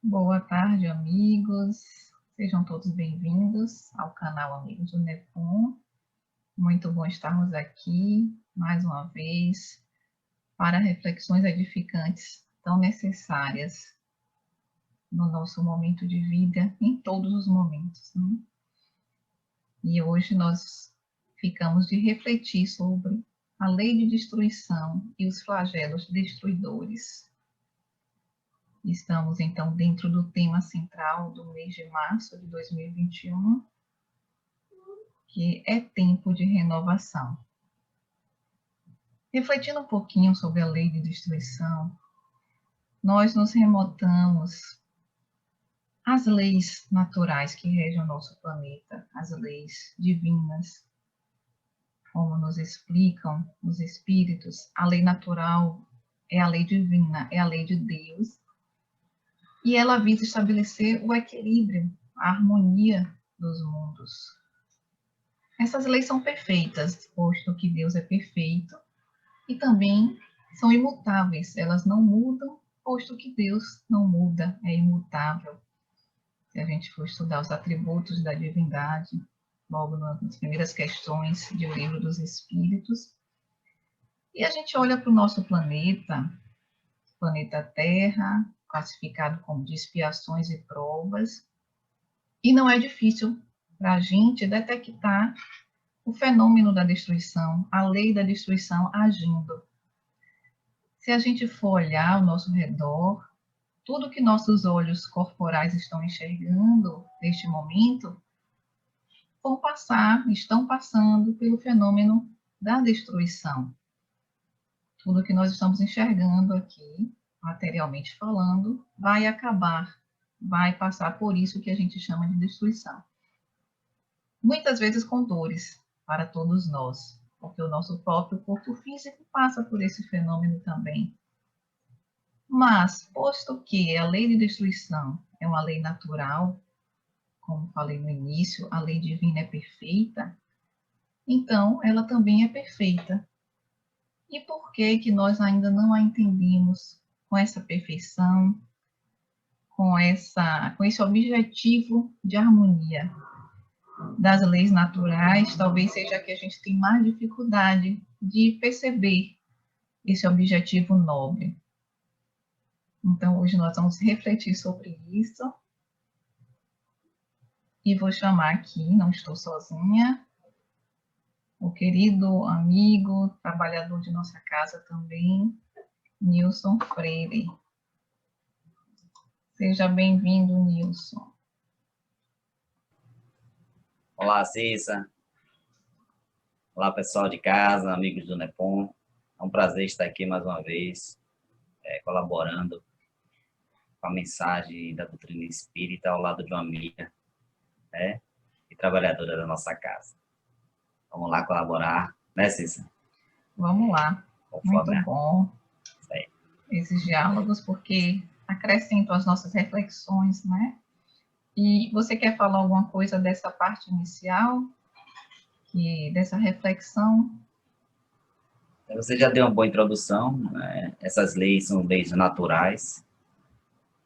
Boa tarde, amigos. Sejam todos bem-vindos ao canal Amigos do Nepom. Muito bom estarmos aqui mais uma vez para reflexões edificantes tão necessárias no nosso momento de vida, em todos os momentos, né? E hoje nós ficamos de refletir sobre a lei de destruição e os flagelos destruidores. Estamos, então, dentro do tema central do mês de março de 2021, que é tempo de renovação. Refletindo um pouquinho sobre a lei de destruição, nós nos remontamos às leis naturais que regem o nosso planeta, as leis divinas, como nos explicam os espíritos. A lei natural é a lei divina, é a lei de Deus, e ela visa estabelecer o equilíbrio, a harmonia dos mundos. Essas leis são perfeitas, posto que Deus é perfeito, e também são imutáveis, elas não mudam, posto que Deus não muda, é imutável. Se a gente for estudar os atributos da divindade, logo nas primeiras questões do Livro dos Espíritos, e a gente olha para o nosso planeta Terra, classificado como de expiações e provas, e não é difícil para a gente detectar o fenômeno da destruição, a lei da destruição agindo. Se a gente for olhar ao nosso redor, tudo que nossos olhos corporais estão enxergando neste momento, estão passando pelo fenômeno da destruição. Tudo que nós estamos enxergando aqui, materialmente falando, vai acabar, vai passar por isso que a gente chama de destruição. Muitas vezes com dores para todos nós, porque o nosso próprio corpo físico passa por esse fenômeno também. Mas, posto que a lei de destruição é uma lei natural, como falei no início, a lei divina é perfeita, então ela também é perfeita. E por que que nós ainda não a entendemos com essa perfeição, com esse objetivo de harmonia das leis naturais? Talvez seja que a gente tem mais dificuldade de perceber esse objetivo nobre. Então, hoje nós vamos refletir sobre isso. E vou chamar aqui, não estou sozinha, o querido amigo, trabalhador de nossa casa também, Nilson Freire. Seja bem-vindo, Nilson. Olá, Cissa. Olá, pessoal de casa, amigos do Nepom. É um prazer estar aqui mais uma vez, colaborando com a mensagem da doutrina espírita ao lado de uma amiga, né, e trabalhadora da nossa casa. Vamos lá colaborar, né, Cissa? Vamos lá. Muito bom Isso aí. Esses diálogos, porque acrescentam as nossas reflexões, né? E você quer falar alguma coisa dessa parte inicial, dessa reflexão? Você já deu uma boa introdução, né? Essas leis são leis naturais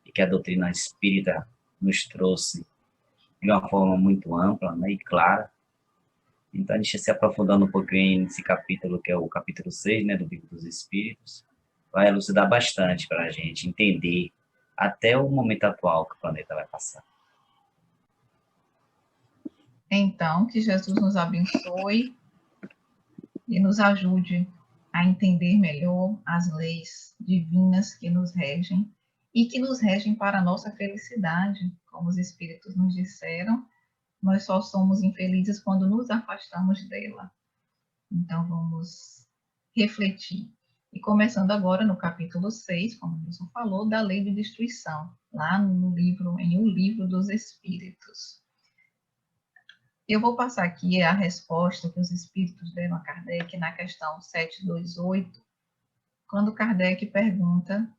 e que a doutrina espírita nos trouxe de uma forma muito ampla, né, e clara. Então, a gente se aprofundando um pouquinho nesse capítulo, que é o capítulo 6, né, do Livro dos Espíritos, vai elucidar bastante para a gente entender até o momento atual que o planeta vai passar. Então, que Jesus nos abençoe e nos ajude a entender melhor as leis divinas que nos regem e que nos regem para a nossa felicidade, como os Espíritos nos disseram. Nós só somos infelizes quando nos afastamos dela. Então, vamos refletir. E começando agora no capítulo 6, como o Wilson falou, da lei de destruição, lá no livro, em O Livro dos Espíritos. Eu vou passar aqui a resposta que os espíritos deram a Kardec na questão 728, quando Kardec pergunta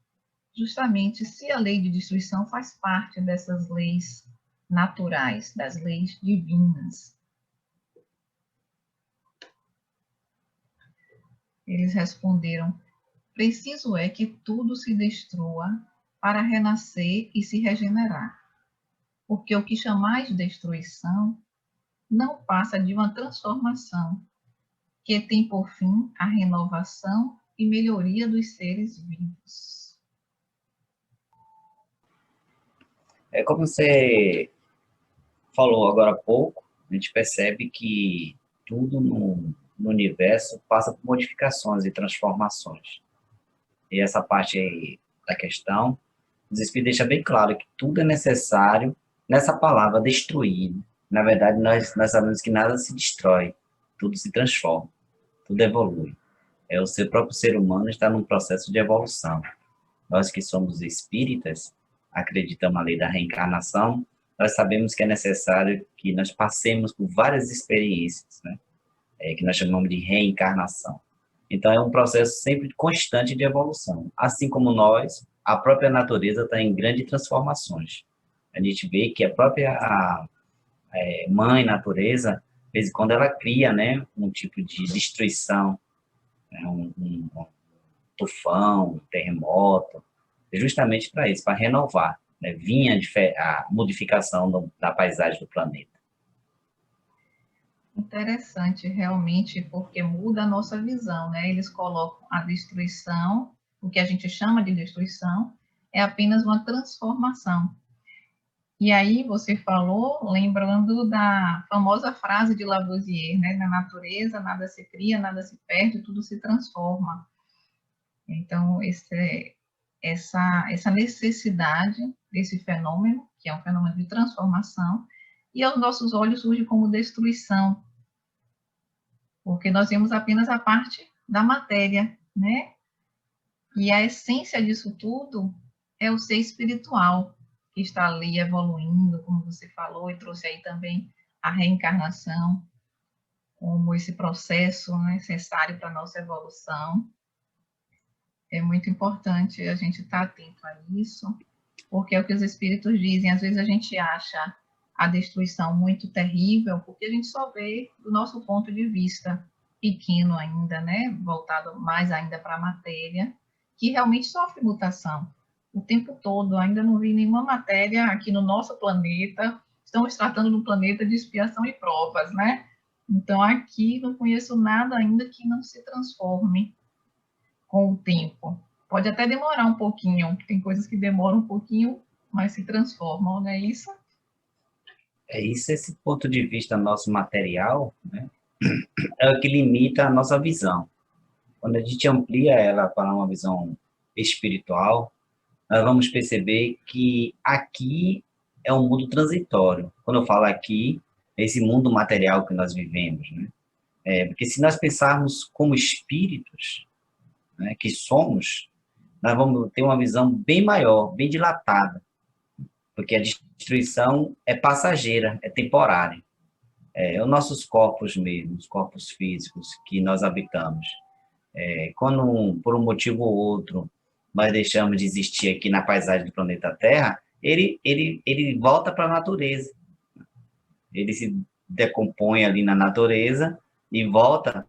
justamente se a lei de destruição faz parte dessas leis naturais, das leis divinas. Eles responderam: preciso é que tudo se destrua para renascer e se regenerar. Porque o que chamais de destruição não passa de uma transformação que tem por fim a renovação e melhoria dos seres vivos. É como você falou agora há pouco, a gente percebe que tudo no universo passa por modificações e transformações. E essa parte aí da questão, os Espíritos deixam bem claro que tudo é necessário nessa palavra destruir. Na verdade, nós sabemos que nada se destrói, tudo se transforma, tudo evolui. O seu próprio ser humano está num processo de evolução. Nós que somos espíritas, acreditamos na lei da reencarnação, nós sabemos que é necessário que nós passemos por várias experiências, né? Que nós chamamos de reencarnação. Então, é um processo sempre constante de evolução. Assim como nós, a própria natureza está em grandes transformações. A gente vê que a própria mãe natureza, de vez em quando, ela cria, né, um tipo de destruição, né, um tufão, um terremoto, justamente para isso, para renovar, né, vinha a modificação da paisagem do planeta. Interessante, realmente, porque muda a nossa visão, né? Eles colocam a destruição, o que a gente chama de destruição, é apenas uma transformação. E aí você falou, lembrando da famosa frase de Lavoisier, né? Na natureza, nada se cria, nada se perde, tudo se transforma. Então, essa necessidade desse fenômeno, que é um fenômeno de transformação, e aos nossos olhos surge como destruição, porque nós vemos apenas a parte da matéria, né? E a essência disso tudo é o ser espiritual, que está ali evoluindo, como você falou, e trouxe aí também a reencarnação, como esse processo necessário para a nossa evolução. É muito importante a gente estar atento a isso, porque é o que os espíritos dizem. Às vezes a gente acha a destruição muito terrível, porque a gente só vê do nosso ponto de vista pequeno ainda, né? Voltado mais ainda para a matéria, que realmente sofre mutação o tempo todo. Ainda não vi nenhuma matéria aqui no nosso planeta. Estamos tratando do planeta de expiação e provas, né? Então aqui não conheço nada ainda que não se transforme com o tempo. Pode até demorar um pouquinho, tem coisas que demoram um pouquinho, mas se transformam, não é isso? É isso, esse ponto de vista nosso material, né, é o que limita a nossa visão. Quando a gente amplia ela para uma visão espiritual, nós vamos perceber que aqui é um mundo transitório. Quando eu falo aqui, é esse mundo material que nós vivemos, né? Porque se nós pensarmos como espíritos, né, que somos, nós vamos ter uma visão bem maior, bem dilatada, porque a destruição é passageira, é temporária. Os nossos corpos mesmo, os corpos físicos que nós habitamos, quando por um motivo ou outro nós deixamos de existir aqui na paisagem do planeta Terra, ele volta para a natureza. Ele se decompõe ali na natureza e volta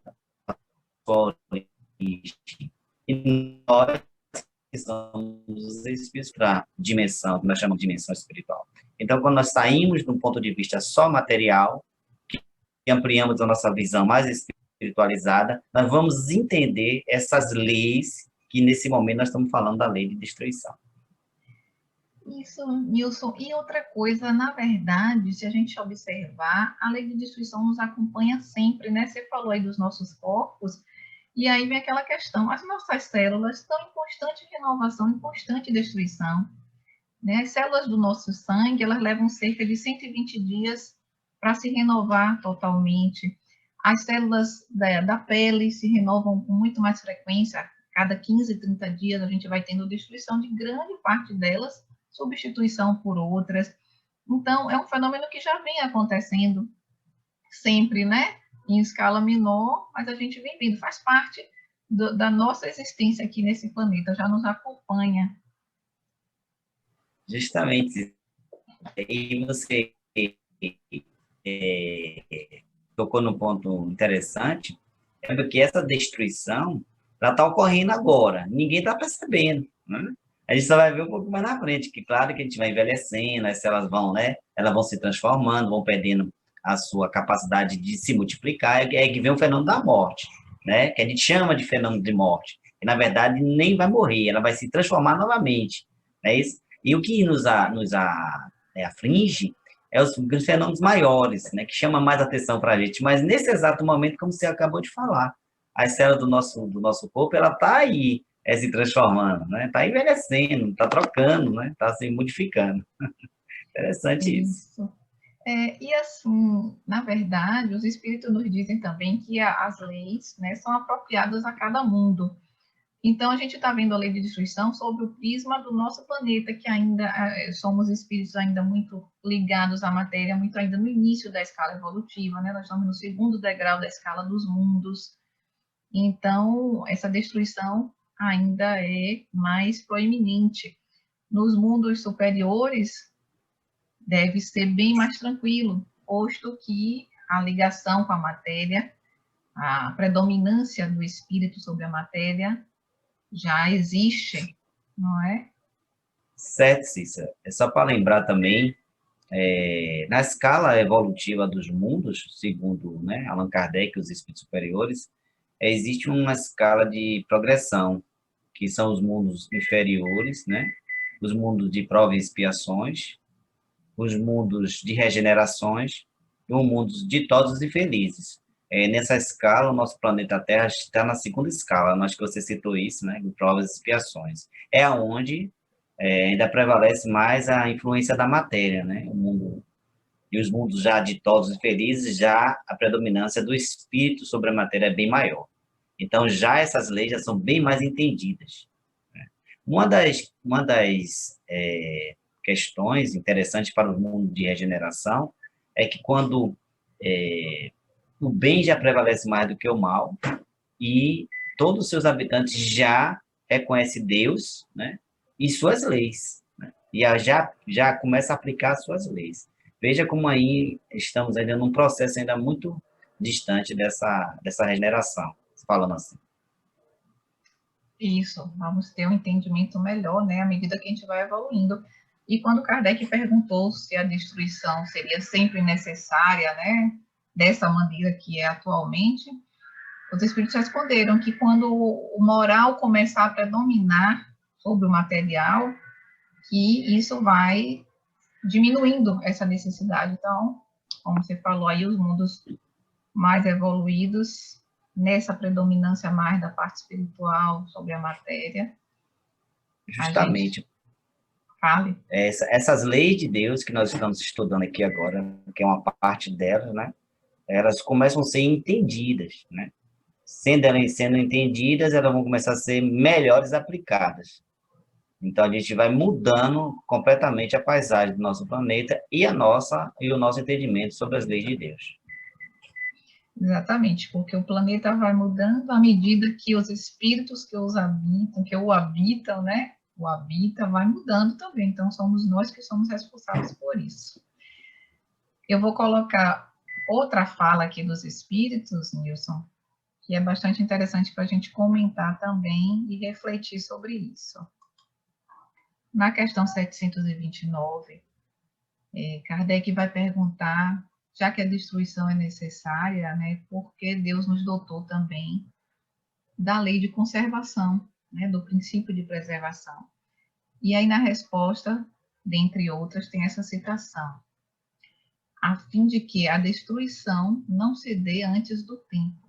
para e nós somos os espíritos para a dimensão, que nós chamamos de dimensão espiritual. Então, quando nós saímos de um ponto de vista só material, e ampliamos a nossa visão mais espiritualizada, nós vamos entender essas leis que, nesse momento, nós estamos falando da lei de destruição. Isso, Nilson. E outra coisa, na verdade, se a gente observar, a lei de destruição nos acompanha sempre, né? Você falou aí dos nossos corpos, e aí vem aquela questão, as nossas células estão em constante renovação, em constante destruição, né? As células do nosso sangue, elas levam cerca de 120 dias para se renovar totalmente. As células da pele se renovam com muito mais frequência, cada 15, 30 dias a gente vai tendo destruição de grande parte delas, substituição por outras. Então, é um fenômeno que já vem acontecendo sempre, né? Em escala menor, mas a gente vem vendo, faz parte da nossa existência aqui nesse planeta, já nos acompanha. Justamente. E você tocou num ponto interessante, porque essa destruição já está ocorrendo agora, ninguém está percebendo, né? A gente só vai ver um pouco mais na frente, que claro que a gente vai envelhecendo, as células vão, né? Elas vão se transformando, vão perdendo a sua capacidade de se multiplicar, é que vem o fenômeno da morte, né? Que a gente chama de fenômeno de morte. E, na verdade, nem vai morrer, ela vai se transformar novamente, não é isso? E o que aflige é os fenômenos maiores, né? Que chama mais atenção para a gente. Mas, nesse exato momento, como você acabou de falar, as células do nosso corpo, ela está aí, se transformando, né? Está envelhecendo, está trocando, né? Está se modificando. Interessante isso. Isso. E assim, na verdade, os espíritos nos dizem também que as leis, né, são apropriadas a cada mundo. Então, a gente está vendo a lei de destruição sob o prisma do nosso planeta, que ainda somos espíritos ainda muito ligados à matéria, muito ainda no início da escala evolutiva, né? Nós estamos no segundo degrau da escala dos mundos. Então, essa destruição ainda é mais proeminente. Nos mundos superiores, deve ser bem mais tranquilo, posto que a ligação com a matéria, a predominância do espírito sobre a matéria já existe, não é? Certo, Cícera. É só para lembrar também, na escala evolutiva dos mundos, segundo, né, Allan Kardec e os espíritos superiores, existe uma escala de progressão, que são os mundos inferiores, né, os mundos de provas e expiações, os mundos de regenerações e o mundo de todos e felizes. Nessa escala, o nosso planeta Terra está na segunda escala, acho que você citou isso, né, de provas e expiações. É onde ainda prevalece mais a influência da matéria, né, o mundo e os mundos já ditosos e felizes, já a predominância do espírito sobre a matéria é bem maior. Então, já essas leis já são bem mais entendidas. Uma das questões interessantes para o mundo de regeneração é que quando o bem já prevalece mais do que o mal e todos os seus habitantes já reconhecem Deus, né, e suas leis, né, e já começa a aplicar as suas leis. Veja como aí estamos ainda num processo ainda muito distante dessa regeneração, falando assim. Isso, vamos ter um entendimento melhor, né, à medida que a gente vai evoluindo. E quando Kardec perguntou se a destruição seria sempre necessária, né, dessa maneira que é atualmente, os espíritos responderam que quando o moral começar a predominar sobre o material, que isso vai diminuindo essa necessidade. Então, como você falou aí, os mundos mais evoluídos, nessa predominância mais da parte espiritual sobre a matéria, Justamente. Fale. Essas leis de Deus que nós estamos estudando aqui agora, que é uma parte delas, né? Elas começam a ser entendidas, né? Sendo entendidas, elas vão começar a ser melhores aplicadas. Então, a gente vai mudando completamente a paisagem do nosso planeta e o nosso entendimento sobre as leis de Deus. Exatamente, porque o planeta vai mudando à medida que os espíritos que o habitam, né? O habita vai mudando também. Então, somos nós que somos responsáveis por isso. Eu vou colocar outra fala aqui dos espíritos, Nilson, que é bastante interessante para a gente comentar também e refletir sobre isso. Na questão 729, Kardec vai perguntar, já que a destruição é necessária, né, por que Deus nos dotou também da lei de conservação, né, do princípio de preservação. E aí, na resposta, dentre outras, tem essa citação: a fim de que a destruição não se dê antes do tempo.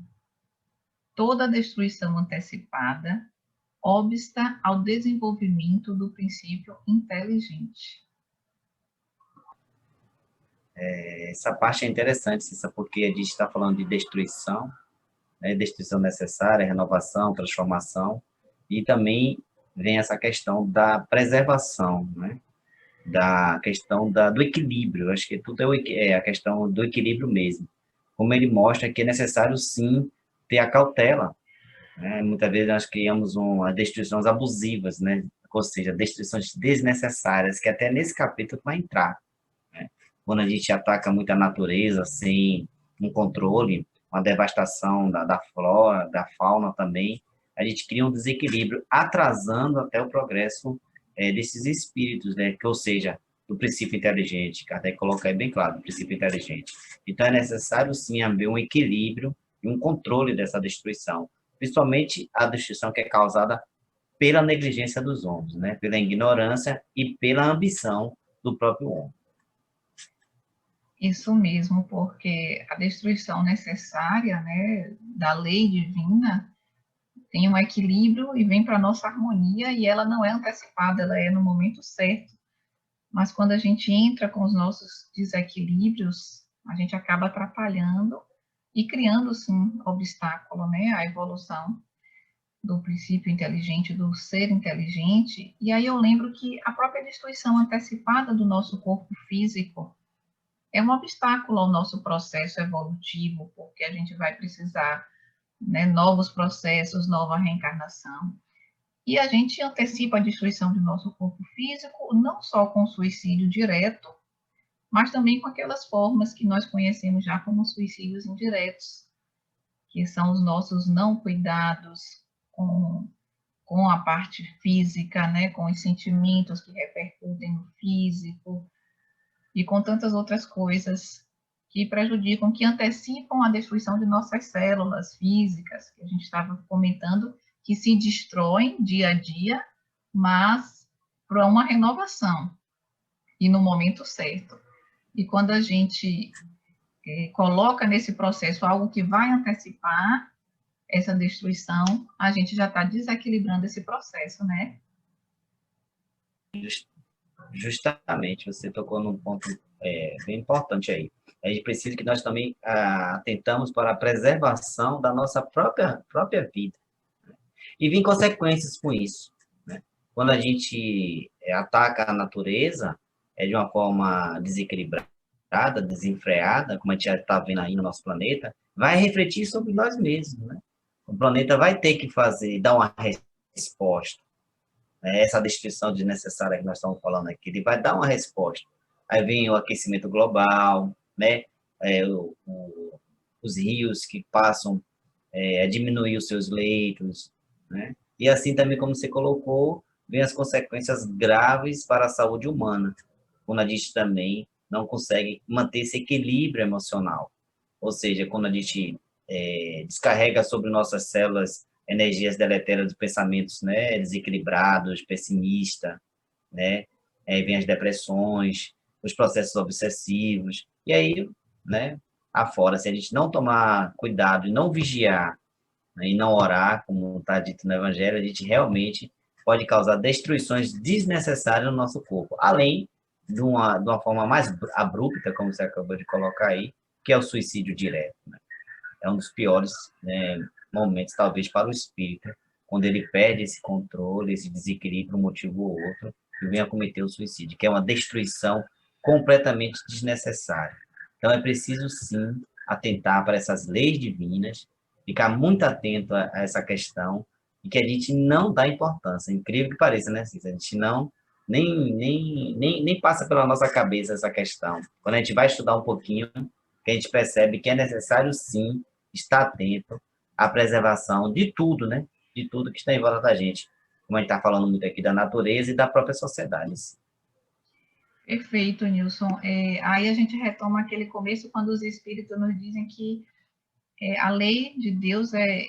Toda destruição antecipada obsta ao desenvolvimento do princípio inteligente. Essa parte é interessante, Cissa, porque a gente está falando de destruição, né, destruição necessária, renovação, transformação, e também vem essa questão da preservação, né, da questão do equilíbrio. Acho que tudo é a questão do equilíbrio mesmo. Como ele mostra que é necessário, sim, ter a cautela, né? Muitas vezes nós criamos destruições abusivas, né? Ou seja, destruições desnecessárias, que até nesse capítulo vai entrar, né? Quando a gente ataca muito a natureza sem um controle, uma devastação da flora, da fauna também, a gente cria um desequilíbrio, atrasando até o progresso desses espíritos, né? Que, ou seja, do princípio inteligente. Kardec coloca aí bem claro, do princípio inteligente. Então, é necessário, sim, haver um equilíbrio e um controle dessa destruição, principalmente a destruição que é causada pela negligência dos homens, né? Pela ignorância e pela ambição do próprio homem. Isso mesmo, porque a destruição necessária, né, da lei divina tem um equilíbrio e vem para a nossa harmonia, e ela não é antecipada, ela é no momento certo. Mas quando a gente entra com os nossos desequilíbrios, a gente acaba atrapalhando e criando, sim, obstáculo, né, à evolução do princípio inteligente, do ser inteligente. E aí eu lembro que a própria destruição antecipada do nosso corpo físico é um obstáculo ao nosso processo evolutivo, porque a gente vai precisar, né, novos processos, nova reencarnação. E a gente antecipa a destruição do nosso corpo físico, não só com suicídio direto, mas também com aquelas formas que nós conhecemos já como suicídios indiretos, que são os nossos não cuidados com a parte física, né, com os sentimentos que repercutem no físico, e com tantas outras coisas que prejudicam, que antecipam a destruição de nossas células físicas, que a gente estava comentando, que se destroem dia a dia, mas para uma renovação e no momento certo. E quando a gente coloca nesse processo algo que vai antecipar essa destruição, a gente já está desequilibrando esse processo, né? Justamente, você tocou num ponto bem importante aí. A gente precisa que nós também atentamos para a preservação da nossa própria vida. E vem consequências com isso, né? Quando a gente ataca a natureza de uma forma desequilibrada, desenfreada, como a gente já está vendo aí no nosso planeta, vai refletir sobre nós mesmos, né? O planeta vai ter que dar uma resposta, né? Essa destruição desnecessária que nós estamos falando aqui, ele vai dar uma resposta. Aí vem o aquecimento global, né? Os rios que passam a diminuir os seus leitos, né? E assim também, como você colocou, vem as consequências graves para a saúde humana, quando a gente também não consegue manter esse equilíbrio emocional. Ou seja, quando a gente descarrega sobre nossas células energias deletérias dos pensamentos, né, desequilibrados, pessimistas, né? Vem as depressões, os processos obsessivos, e aí, né, afora, se a gente não tomar cuidado e não vigiar, né, e não orar, como está dito no Evangelho, a gente realmente pode causar destruições desnecessárias no nosso corpo, além de uma forma mais abrupta, como você acabou de colocar aí, que é o suicídio direto, né? É um dos piores, né, momentos, talvez, para o espírito, quando ele perde esse controle, esse desequilíbrio, um motivo ou outro, e vem a cometer o suicídio, que é uma destruição completamente desnecessária. Então, é preciso, sim, atentar para essas leis divinas, ficar muito atento a essa questão, e que a gente não dá importância, incrível que pareça, né, Cícero? A gente não, nem passa pela nossa cabeça essa questão. Quando a gente vai estudar um pouquinho, que a gente percebe que é necessário, sim, estar atento à preservação de tudo, né? De tudo que está em volta da gente. Como a gente está falando muito aqui da natureza e da própria sociedade. Perfeito, Nilson. Aí a gente retoma aquele começo, quando os espíritos nos dizem que a lei de Deus é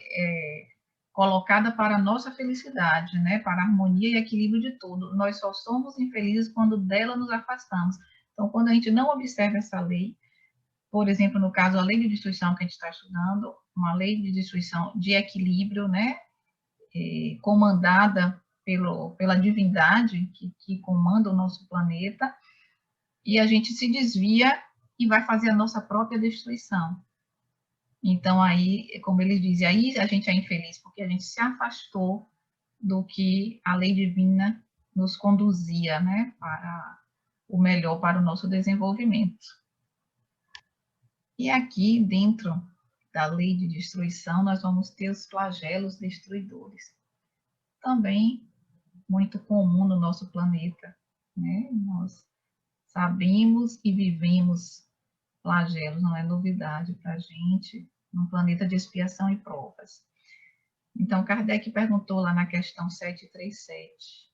colocada para a nossa felicidade, né? Para a harmonia e equilíbrio de tudo. Nós só somos infelizes quando dela nos afastamos. Então, quando a gente não observa essa lei, por exemplo, no caso, a lei de destruição que a gente está estudando, uma lei de destruição de equilíbrio, né? Comandada pela divindade que comanda o nosso planeta, e a gente se desvia e vai fazer a nossa própria destruição. Então, aí, como eles dizem, aí a gente é infeliz, porque a gente se afastou do que a lei divina nos conduzia, né, para o melhor, para o nosso desenvolvimento. E aqui, dentro da lei de destruição, nós vamos ter os flagelos destruidores. Também muito comum no nosso planeta, né? Nós sabemos e vivemos flagelos, não é novidade para a gente, num planeta de expiação e provas. Então, Kardec perguntou lá na questão 737,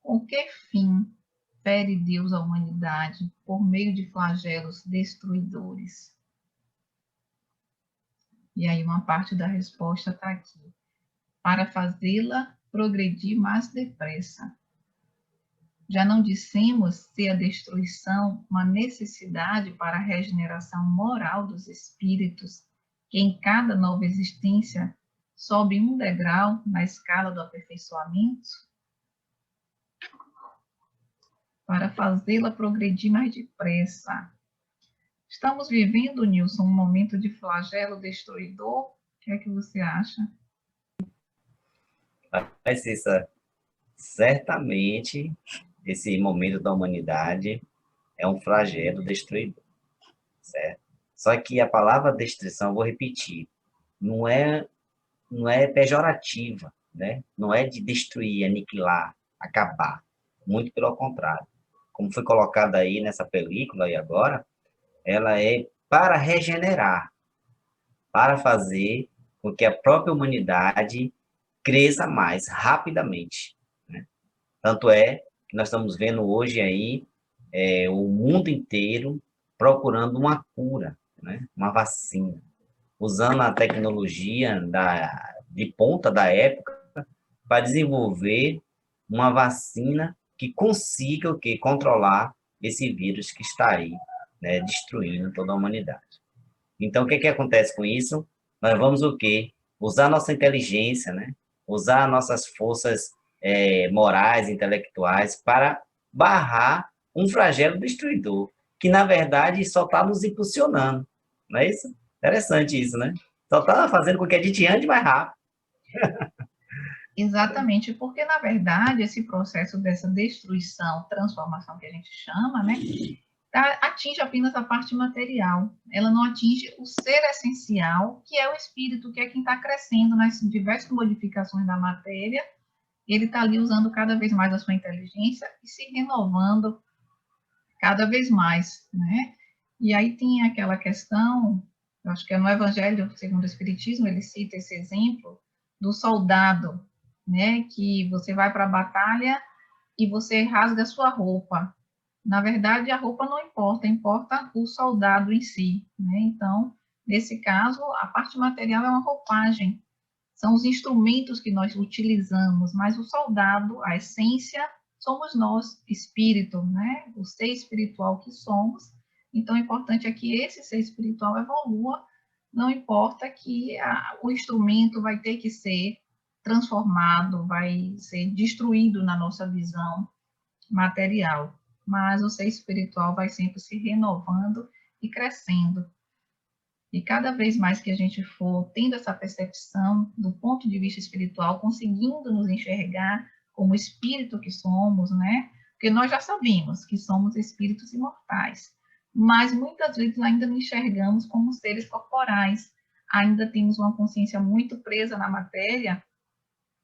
Com que fim fere Deus a humanidade por meio de flagelos destruidores? E aí uma parte da resposta está aqui. Para fazê-la progredir mais depressa. Já não dissemos ser a destruição uma necessidade para a regeneração moral dos espíritos, que em cada nova existência sobe um degrau na escala do aperfeiçoamento? Para fazê-la progredir mais depressa. Estamos vivendo, Nilson, um momento de flagelo destruidor? O que é que você acha? Mas certamente, esse momento da humanidade é um flagelo destruidor, certo? Só que a palavra destruição, vou repetir, não é pejorativa, né? Não é de destruir, aniquilar, acabar. Muito pelo contrário. Como foi colocado aí nessa película e agora, ela é para regenerar, para fazer com que a própria humanidade cresça mais rapidamente, né? Tanto é que nós estamos vendo hoje aí o mundo inteiro procurando uma cura, né? Uma vacina, usando a tecnologia de ponta da época para desenvolver uma vacina que consiga o quê? Controlar esse vírus que está aí, né? Destruindo toda a humanidade. Então, o que acontece com isso? Nós vamos o quê? Usar nossa inteligência, né? Usar nossas forças morais, intelectuais, para barrar um flagelo destruidor, que, na verdade, só está nos impulsionando. Não é isso? Interessante isso, né? Só está fazendo com que a gente ande mais rápido. Exatamente, porque, na verdade, esse processo dessa destruição, transformação que a gente chama, né, atinge apenas a parte material. Ela não atinge o ser essencial, que é o espírito, que é quem está crescendo nas diversas modificações da matéria. Ele está ali usando cada vez mais a sua inteligência e se renovando cada vez mais, né? E aí tem aquela questão, eu acho que é no Evangelho segundo o Espiritismo, ele cita esse exemplo do soldado, né? Que você vai para a batalha e você rasga a sua roupa. Na verdade, a roupa não importa, importa o soldado em si, né? Então, nesse caso, a parte material é uma roupagem, são os instrumentos que nós utilizamos, mas o soldado, a essência, somos nós, espírito, né? O ser espiritual que somos. Então, o importante é que esse ser espiritual evolua, não importa que o instrumento vai ter que ser transformado, vai ser destruído na nossa visão material, mas o ser espiritual vai sempre se renovando e crescendo. E cada vez mais que a gente for tendo essa percepção do ponto de vista espiritual, conseguindo nos enxergar como espírito que somos, né? Porque nós já sabemos que somos espíritos imortais, mas muitas vezes ainda nos enxergamos como seres corporais, ainda temos uma consciência muito presa na matéria,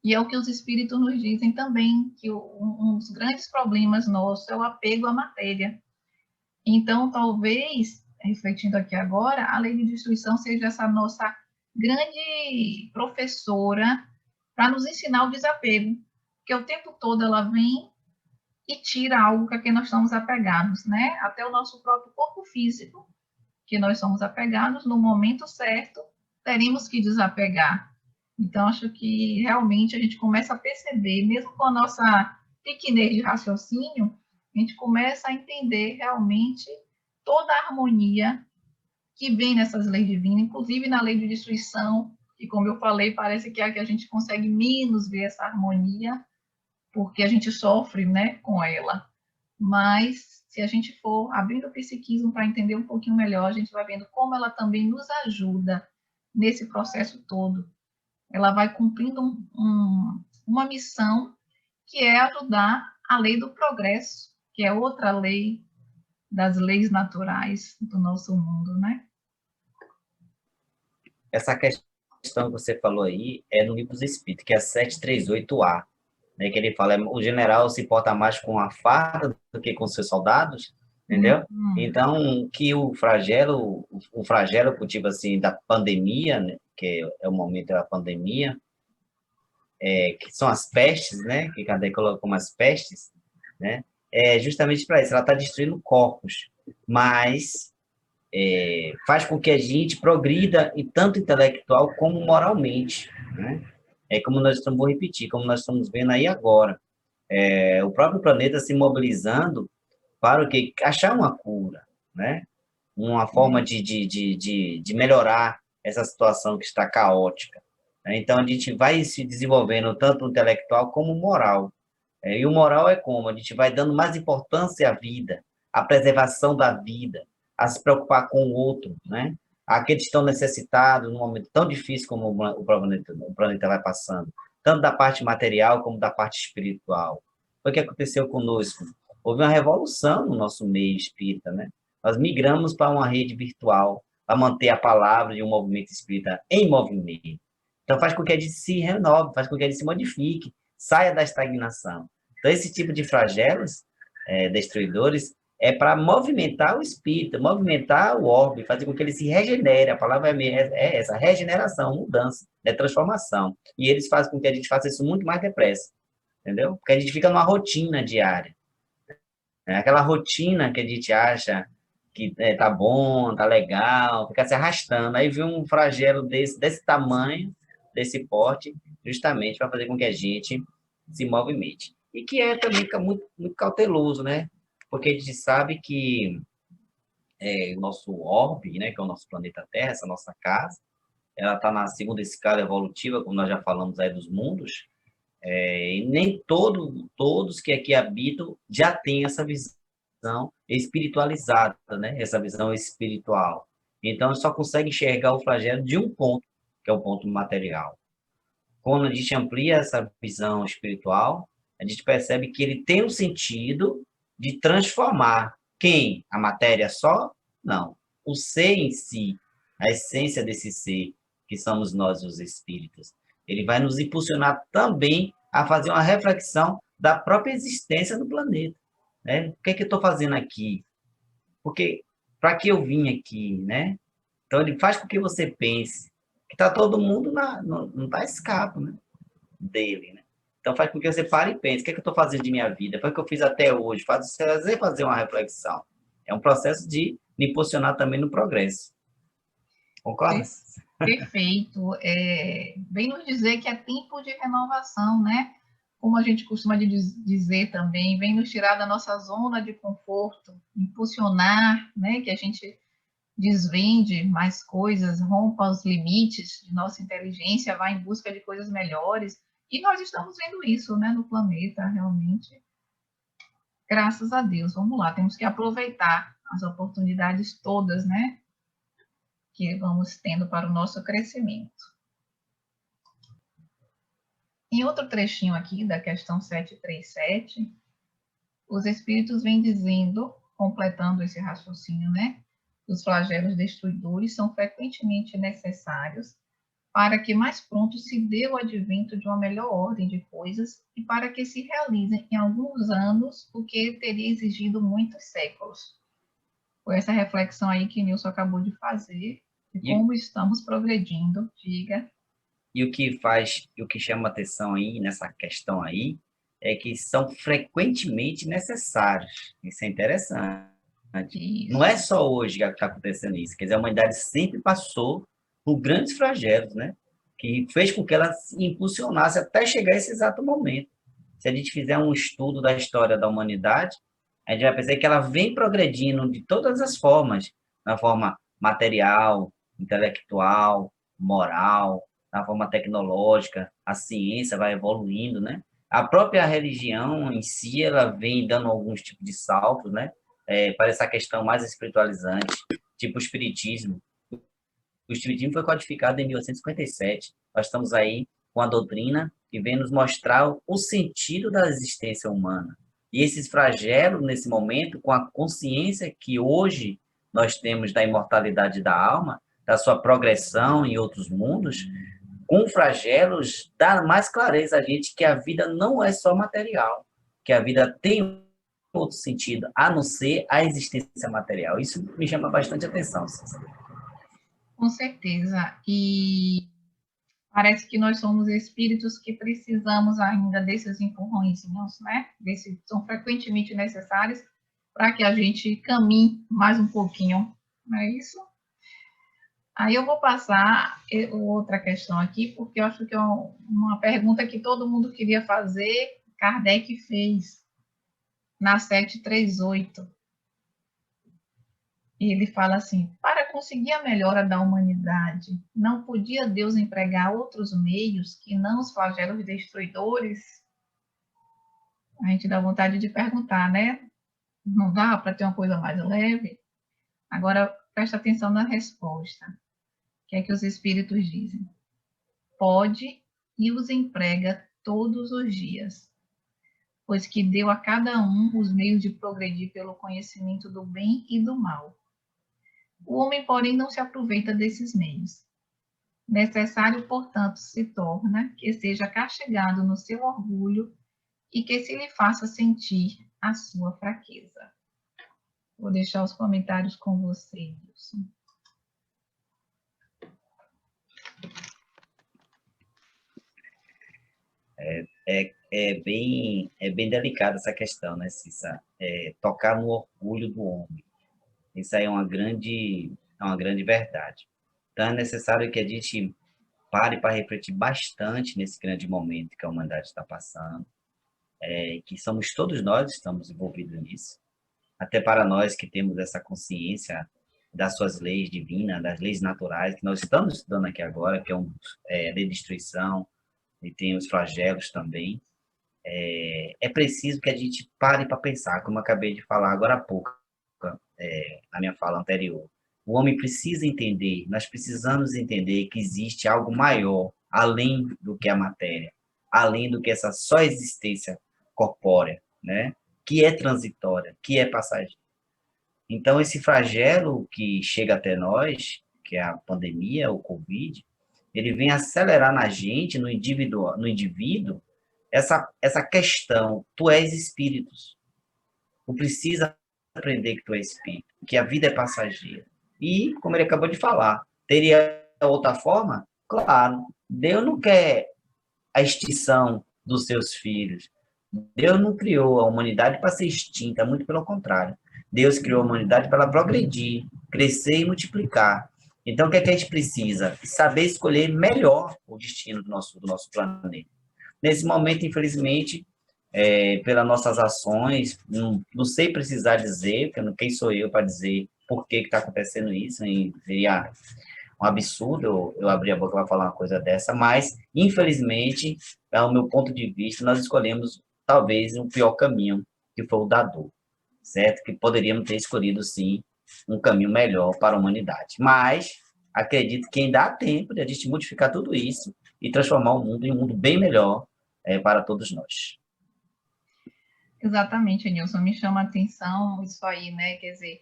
e é o que os espíritos nos dizem também, que um dos grandes problemas nossos é o apego à matéria. Então, talvez, refletindo aqui agora, a lei de destruição seja essa nossa grande professora para nos ensinar o desapego, porque o tempo todo ela vem e tira algo que nós estamos apegados, né? Até o nosso próprio corpo físico, que nós somos apegados, no momento certo, teremos que desapegar. Então, acho que realmente a gente começa a perceber, mesmo com a nossa pequenez de raciocínio, a gente começa a entender realmente toda a harmonia que vem nessas leis divinas, inclusive na lei de destruição, que, como eu falei, parece que é a que a gente consegue menos ver essa harmonia, porque a gente sofre, né, com ela. Mas, se a gente for abrindo o psiquismo para entender um pouquinho melhor, a gente vai vendo como ela também nos ajuda nesse processo todo. Ela vai cumprindo uma missão que é ajudar a lei do progresso, que é outra lei das leis naturais do nosso mundo, né? Essa questão que você falou aí é no livro dos Espíritos, que é 738A, né, que ele fala, o general se importa mais com a farda do que com seus soldados, entendeu? Então, que o flagelo, tipo assim, da pandemia, né, que é o momento da pandemia, que são as pestes, né? Que Kardec coloca como as pestes, né? É justamente para isso. Ela está destruindo corpos, mas faz com que a gente progrida, e tanto intelectual como moralmente, né? É como nós estamos, vou repetir, como nós estamos vendo aí agora. O próprio planeta se mobilizando para o quê? Achar uma cura, né? Uma forma de melhorar essa situação que está caótica. Né? Então, a gente vai se desenvolvendo tanto intelectual como moral. E o moral é como? A gente vai dando mais importância à vida, à preservação da vida, a se preocupar com o outro, né? Aqueles que estão necessitados num momento tão difícil como o planeta vai passando, tanto da parte material como da parte espiritual. Foi o que aconteceu conosco. Houve uma revolução no nosso meio espírita, né? Nós migramos para uma rede virtual para manter a palavra de um movimento espírita em movimento. Então, faz com que a gente se renove, faz com que a gente se modifique, saia da estagnação. Então, esse tipo de flagelos destruidores é para movimentar o espírito, movimentar o orbe, fazer com que ele se regenere. A palavra é essa, regeneração, mudança, transformação. E eles fazem com que a gente faça isso muito mais depressa, entendeu? Porque a gente fica numa rotina diária. Aquela rotina que a gente acha que tá bom, tá legal, fica se arrastando. Aí vem um flagelo desse tamanho, desse porte, justamente para fazer com que a gente se movimente. E que também fica muito, muito cauteloso, né? Porque a gente sabe que o nosso orbe, né, que é o nosso planeta Terra, essa nossa casa, ela está na segunda escala evolutiva, como nós já falamos aí dos mundos, e nem todos que aqui habitam já têm essa visão espiritualizada, né? Essa visão espiritual. Então, só consegue enxergar o flagelo de um ponto, que é o ponto material. Quando a gente amplia essa visão espiritual, a gente percebe que ele tem o sentido de transformar quem? A matéria só? Não. O ser em si, a essência desse ser, que somos nós, os espíritos. Ele vai nos impulsionar também a fazer uma reflexão da própria existência no planeta. Né? O que é que eu estou fazendo aqui? Porque, para que eu vim aqui? Né? Então, ele faz com que você pense que está todo mundo não está escapo, né? Dele, né? Então faz com que você pare e pense, o que é que eu estou fazendo de minha vida? Foi o que eu fiz até hoje, fazer uma reflexão. É um processo de me posicionar também no progresso. Concorda? Perfeito. Vem nos dizer que é tempo de renovação, né? Como a gente costuma dizer também, vem nos tirar da nossa zona de conforto, impulsionar, né? Que a gente desvende mais coisas, rompa os limites de nossa inteligência, vá em busca de coisas melhores. E nós estamos vendo isso, né, no planeta, realmente. Graças a Deus. Vamos lá, temos que aproveitar as oportunidades todas, né, que vamos tendo para o nosso crescimento. Em outro trechinho aqui da questão 737, os espíritos vêm dizendo, completando esse raciocínio, né, os flagelos destruidores são frequentemente necessários para que mais pronto se dê o advento de uma melhor ordem de coisas e para que se realizem em alguns anos o que teria exigido muitos séculos. Foi essa reflexão aí que Nilson acabou de fazer, de como estamos progredindo, diga. E o que chama atenção aí nessa questão aí é que são frequentemente necessários. Isso é interessante. Isso. Não é só hoje que está acontecendo isso. Quer dizer, a humanidade sempre passou por grandes flagelos, né? Que fez com que ela se impulsionasse até chegar a esse exato momento. Se a gente fizer um estudo da história da humanidade, a gente vai perceber que ela vem progredindo de todas as formas, na forma material, intelectual, moral, na forma tecnológica, a ciência vai evoluindo, né? A própria religião em si, ela vem dando alguns tipos de saltos, né? Para essa questão mais espiritualizante, tipo o espiritismo. O espiritismo foi codificado em 1857. Nós estamos aí com a doutrina que vem nos mostrar o sentido da existência humana. E esses flagelos, nesse momento, com a consciência que hoje nós temos da imortalidade da alma, da sua progressão em outros mundos, com flagelos, dá mais clareza a gente que a vida não é só material, que a vida tem outro sentido, a não ser a existência material. Isso me chama bastante atenção, Cícero. Com certeza. E Parece que nós somos espíritos que precisamos ainda desses empurrõezinhos, né? São frequentemente necessários para que a gente caminhe mais um pouquinho, não é isso? Aí eu vou passar outra questão aqui, porque eu acho que é uma pergunta que todo mundo queria fazer, Kardec fez na 738. E ele fala assim: para conseguir a melhora da humanidade, não podia Deus empregar outros meios que não os flagelos destruidores? A gente dá vontade de perguntar, né? Não dá para ter uma coisa mais leve? Agora, presta atenção na resposta. O que é que os espíritos dizem? Pode e os emprega todos os dias, pois que deu a cada um os meios de progredir pelo conhecimento do bem e do mal. O homem, porém, não se aproveita desses meios. Necessário, portanto, se torna que seja castigado no seu orgulho e que se lhe faça sentir a sua fraqueza. Vou deixar os comentários com você, Wilson. É bem delicada essa questão, né, Cissa? Tocar no orgulho do homem. Isso aí é uma grande verdade. Então, é necessário que a gente pare para refletir bastante nesse grande momento que a humanidade está passando, que somos todos nós estamos envolvidos nisso, até para nós que temos essa consciência das suas leis divinas, das leis naturais, que nós estamos estudando aqui agora, que é a lei de destruição, e tem os flagelos também. É preciso que a gente pare para pensar, como eu acabei de falar agora há pouco, na minha fala anterior. O homem precisa entender, nós precisamos entender que existe algo maior, além do que a matéria, além do que essa só existência corpórea, né? Que é transitória, que é passageira. Então, esse flagelo que chega até nós, que é a pandemia, o Covid, ele vem acelerar na gente, no indivíduo, essa questão, tu és espíritos, tu precisa aprender que tu és espírito, que a vida é passageira. E, como ele acabou de falar, teria outra forma? Claro, Deus não quer a extinção dos seus filhos. Deus não criou a humanidade para ser extinta, muito pelo contrário. Deus criou a humanidade para ela progredir, crescer e multiplicar. Então, o que é que a gente precisa? Saber escolher melhor o destino do nosso planeta. Nesse momento, infelizmente, pelas nossas ações, não sei precisar dizer, porque quem sou eu para dizer por que está acontecendo isso, e seria um absurdo eu abrir a boca para falar uma coisa dessa, mas, infelizmente, ao meu ponto de vista, nós escolhemos, talvez, um pior caminho, que foi o da dor, certo? Que poderíamos ter escolhido, sim, um caminho melhor para a humanidade. Mas, acredito que ainda há tempo de a gente modificar tudo isso e transformar o mundo em um mundo bem melhor para todos nós. Exatamente, Nilson, me chama a atenção isso aí, né? Quer dizer,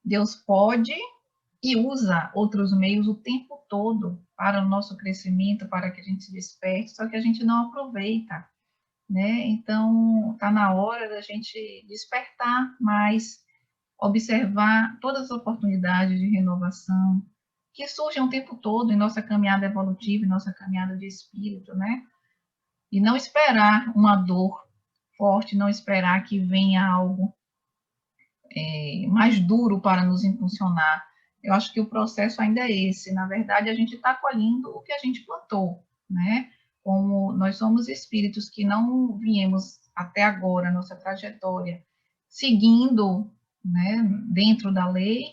Deus pode e usa outros meios o tempo todo para o nosso crescimento, para que a gente se desperte, só que a gente não aproveita, né? Então, está na hora da gente despertar mais, observar todas as oportunidades de renovação que surgem o tempo todo em nossa caminhada evolutiva, em nossa caminhada de espírito, né? E não esperar uma dor forte, não esperar que venha algo mais duro para nos impulsionar. Eu acho que o processo ainda é esse. Na verdade, a gente está colhendo o que a gente plantou, né? Como nós somos espíritos que não viemos até agora, nossa trajetória, seguindo, né, dentro da lei,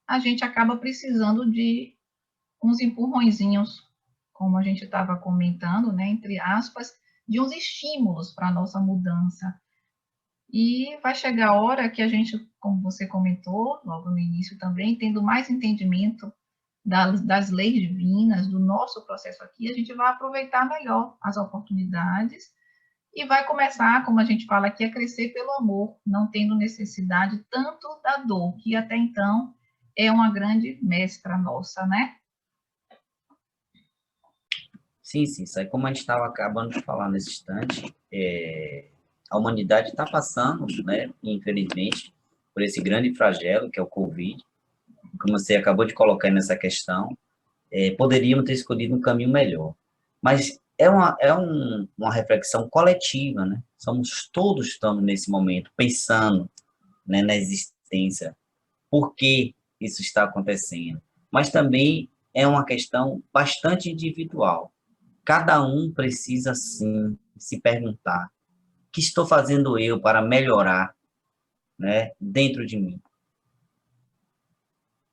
a gente acaba precisando de uns empurrõezinhos, como a gente estava comentando, né, entre aspas, de uns estímulos para a nossa mudança. E vai chegar a hora que a gente, como você comentou logo no início também, tendo mais entendimento das leis divinas, do nosso processo aqui, a gente vai aproveitar melhor as oportunidades e vai começar, como a gente fala aqui, a crescer pelo amor, não tendo necessidade tanto da dor, que até então é uma grande mestra nossa, né? Sim, sim, isso aí, como a gente estava acabando de falar nesse instante, a humanidade está passando, né, infelizmente, por esse grande flagelo que é o Covid, como você acabou de colocar nessa questão, poderíamos ter escolhido um caminho melhor. Mas uma reflexão coletiva, né? Todos estamos nesse momento pensando, né, na existência, por que isso está acontecendo. Mas também é uma questão bastante individual. Cada um precisa, sim, se perguntar: o que estou fazendo eu para melhorar, né, dentro de mim?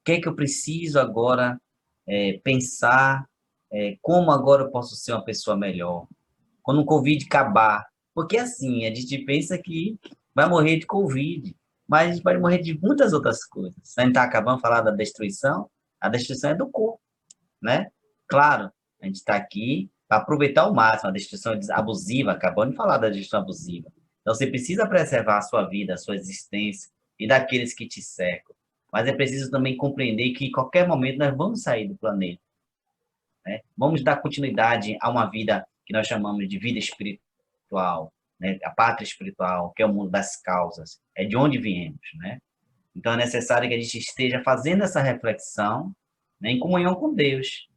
O que é que eu preciso agora pensar? Como agora eu posso ser uma pessoa melhor? Quando o Covid acabar. Porque assim, a gente pensa que vai morrer de Covid, mas a gente pode morrer de muitas outras coisas. A gente está acabando de falar da destruição, a destruição é do corpo, né? Claro, a gente está aqui para aproveitar ao máximo a destruição abusiva, acabamos de falar da destruição abusiva. Então você precisa preservar a sua vida, a sua existência e daqueles que te cercam. Mas é preciso também compreender que em qualquer momento nós vamos sair do planeta, né? Vamos dar continuidade a uma vida que nós chamamos de vida espiritual, né? A pátria espiritual, que é o mundo das causas, é de onde viemos, né? Então é necessário que a gente esteja fazendo essa reflexão, né, em comunhão com Deus,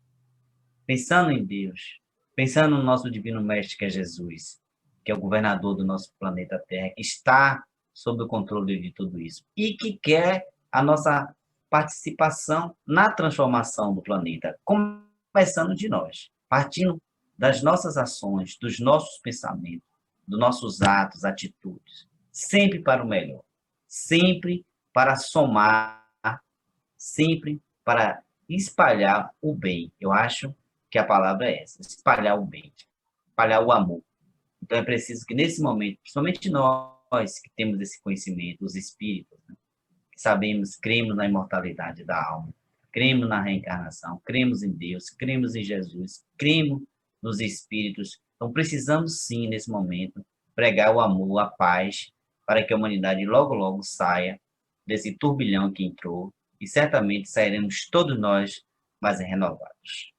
pensando em Deus, pensando no nosso divino mestre que é Jesus, que é o governador do nosso planeta Terra, que está sob o controle de tudo isso e que quer a nossa participação na transformação do planeta, começando de nós, partindo das nossas ações, dos nossos pensamentos, dos nossos atos, atitudes, sempre para o melhor, sempre para somar, sempre para espalhar o bem. Eu acho que a palavra é essa, espalhar o bem, espalhar o amor. Então é preciso que nesse momento, principalmente nós que temos esse conhecimento, os espíritos, né, que sabemos, cremos na imortalidade da alma, cremos na reencarnação, cremos em Deus, cremos em Jesus, cremos nos espíritos. Então precisamos sim, nesse momento, pregar o amor, a paz, para que a humanidade logo, logo saia desse turbilhão que entrou e certamente sairemos todos nós mais renovados.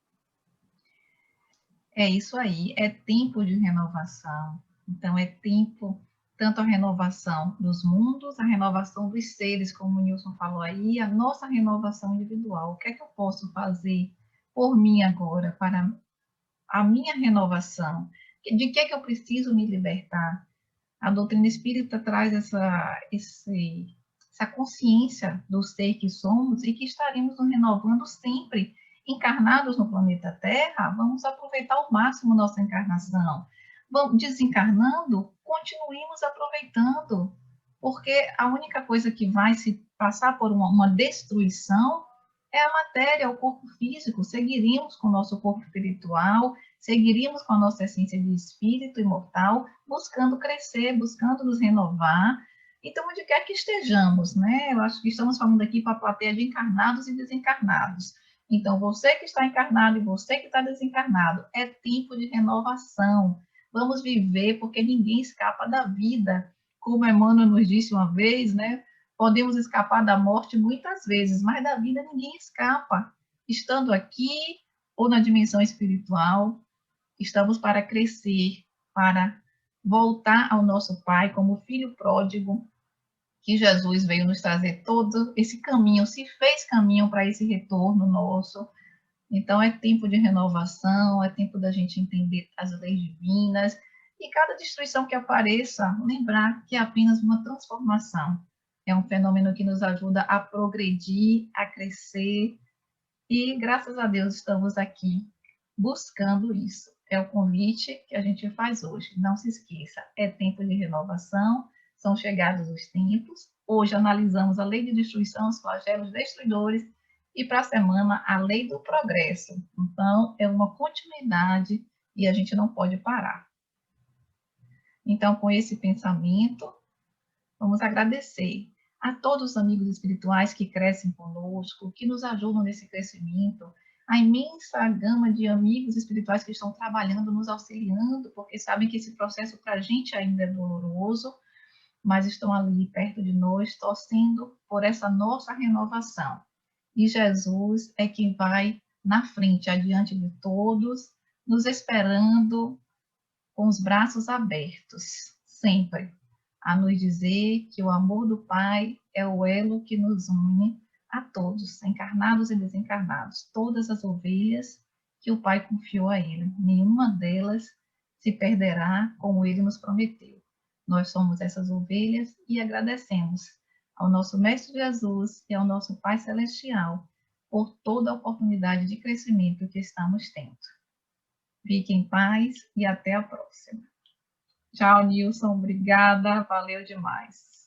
É isso aí, é tempo de renovação. Então, é tempo, tanto a renovação dos mundos, a renovação dos seres, como o Nilson falou aí, a nossa renovação individual. O que é que eu posso fazer por mim agora, para a minha renovação? De que é que eu preciso me libertar? A doutrina espírita traz essa consciência do ser que somos e que estaremos nos renovando sempre. Encarnados no planeta Terra, vamos aproveitar ao máximo nossa encarnação. Vamos desencarnando, continuemos aproveitando, porque a única coisa que vai se passar por uma destruição é a matéria, o corpo físico. Seguiríamos com o nosso corpo espiritual, seguiríamos com a nossa essência de espírito imortal, buscando crescer, buscando nos renovar. Então, onde quer que estejamos, né? Eu acho que estamos falando aqui para a plateia de encarnados e desencarnados. Então, você que está encarnado e você que está desencarnado, é tempo de renovação. Vamos viver, porque ninguém escapa da vida. Como Emmanuel nos disse uma vez, né? Podemos escapar da morte muitas vezes, mas da vida ninguém escapa. Estando aqui ou na dimensão espiritual, estamos para crescer, para voltar ao nosso Pai como filho pródigo, que Jesus veio nos trazer todo esse caminho, se fez caminho para esse retorno nosso. Então, é tempo de renovação, é tempo da gente entender as leis divinas, e cada destruição que apareça, lembrar que é apenas uma transformação. É um fenômeno que nos ajuda a progredir, a crescer, e graças a Deus estamos aqui buscando isso. É o convite que a gente faz hoje. Não se esqueça, é tempo de renovação, são chegados os tempos. Hoje analisamos a lei de destruição, os flagelos destruidores, e para a semana a lei do progresso. Então, é uma continuidade e a gente não pode parar. Então, com esse pensamento, vamos agradecer a todos os amigos espirituais que crescem conosco, que nos ajudam nesse crescimento, a imensa gama de amigos espirituais que estão trabalhando, nos auxiliando, porque sabem que esse processo para a gente ainda é doloroso, mas estão ali perto de nós, torcendo por essa nossa renovação. E Jesus é quem vai na frente, adiante de todos, nos esperando com os braços abertos, sempre, a nos dizer que o amor do Pai é o elo que nos une a todos, encarnados e desencarnados, todas as ovelhas que o Pai confiou a ele. Nenhuma delas se perderá, como ele nos prometeu. Nós somos essas ovelhas e agradecemos ao nosso Mestre Jesus e ao nosso Pai Celestial por toda a oportunidade de crescimento que estamos tendo. Fique em paz e até a próxima. Tchau, Nilson. Obrigada. Valeu demais.